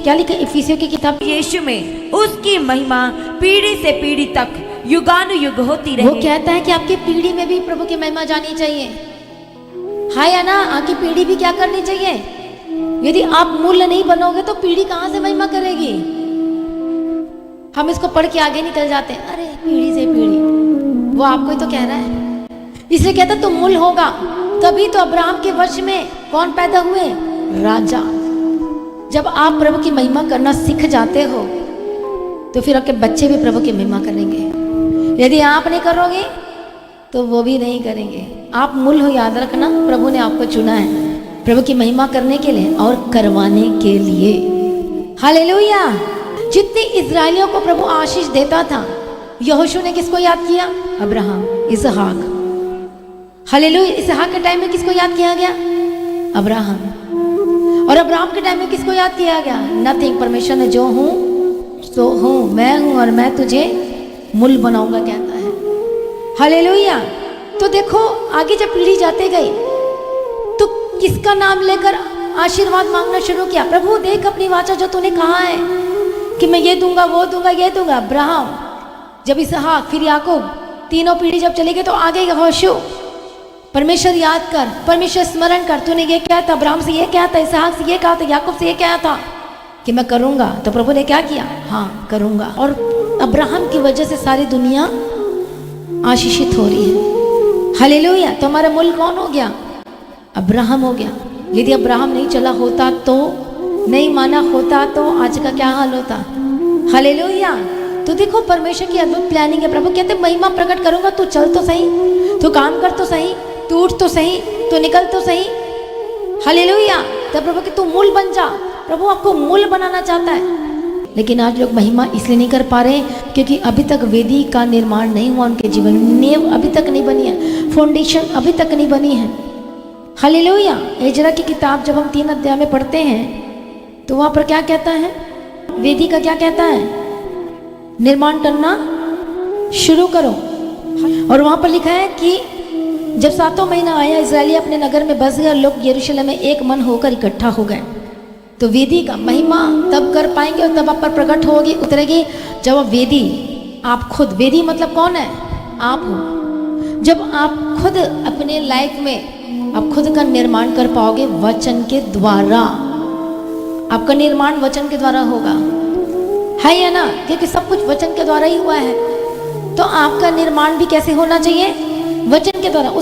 क्या लिखा इफिसियों की किताब, यीशु में उसकी महिमा पीढ़ी से पीढ़ी तक युगानुयुग होती वो रहे। कहता है कि आपकी पीढ़ी में भी प्रभु की महिमा जानी चाहिए। हाँ या ना, आपकी पीढ़ी भी क्या करनी चाहिए? यदि आप मूल्य नहीं बनोगे तो पीढ़ी कहां से महिमा करेगी? हम इसको पढ़ के आगे निकल जाते हैं, अरे पीढ़ी से पीढ़ी, वो आपको ही तो कह रहा है। इसलिए कहता तुम मूल होगा। तभी तो अब्राहम के वंश में कौन पैदा हुए? राजा। जब आप प्रभु की महिमा करना सीख जाते हो तो फिर आपके बच्चे भी प्रभु की महिमा करेंगे। यदि आप नहीं करोगे तो वो भी नहीं करेंगे। आप मूल हो, याद रखना, प्रभु ने आपको चुना है प्रभु की महिमा करने के लिए और करवाने के लिए। हालेलुया। जितने इजरायलियों को प्रभु आशीष देता था, यहोशू ने किसको याद किया? अब्राहम, इसहाक। हालेलुया। इसहाक के टाइम में किसको याद किया गया? अब्राहम। और अब्राहम के टाइम में किसको याद किया गया? नथिंग। परमेश्वर ने जो हूं सो हूं, मैं हूं और मैं तुझे मूल बनाऊंगा कहता है। हालेलुया। तो देखो आगे जब पीढ़ी जाते गई तो किसका नाम लेकर आशीर्वाद मांगना शुरू किया? प्रभु देख अपनी वाचा जो तूने कहा है कि मैं ये दूंगा, वो दूंगा, ये दूंगा। अब्राहम, जब इसहाक, फिर याकूब, तीनों पीढ़ी जब चले गए तो आगे यहोशू। परमेश्वर याद कर, परमेश्वर स्मरण कर, तूने ये क्या था? अब्राहम से ये क्या था? इसहाक से ये कहा था? याकूब से ये क्या था कि मैं करूंगा? तो प्रभु ने क्या किया? हाँ, करूंगा। और अब्राहम की वजह से सारी दुनिया आशीषित हो रही है। हालेलुया। तो हमारा मूल कौन हो गया? अब्राहम हो गया। यदि अब्राहम नहीं चला होता तो, नहीं माना होता तो आज का क्या हाल होता? हालेलुया। तो देखो परमेश्वर की अद्भुत प्लानिंग है। प्रभु कहते महिमा प्रकट करूंगा, तू चल तो सही, तू काम कर तो सही, तू उठ तो सही, तू निकल तो सही। हालेलुया। तब प्रभु कि तू मूल बन जा। प्रभु आपको मूल बनाना चाहता है। लेकिन आज लोग महिमा इसलिए नहीं कर पा रहे क्योंकि अभी तक वेदी का निर्माण नहीं हुआ उनके जीवन में। नींव अभी तक नहीं बनी है, फाउंडेशन अभी तक नहीं बनी है। हालेलुया। एजरा की किताब जब हम 3 अध्याय में पढ़ते हैं तो वहां पर क्या कहता है? वेदी का क्या कहता है? निर्माण करना शुरू करो। और वहां पर लिखा है कि जब 7वां महीना आया, इजरायली अपने नगर में बस गए और लोग यरूशलेम में एक मन होकर इकट्ठा हो गए। तो वेदी का महिमा तब कर पाएंगे और तब आप पर प्रकट होगी, उतरेगी जब आप वेदी, आप खुद, वेदी मतलब कौन है? आप हो। जब आप खुद अपने लाइफ में आप खुद का निर्माण कर पाओगे वचन के द्वारा। आपका निर्माण वचन के द्वारा होगा, है या ना? क्योंकि सब कुछ वचन के द्वारा ही हुआ है। तो आपका निर्माण भी कैसे होना चाहिए? वचन के द्वारा। उस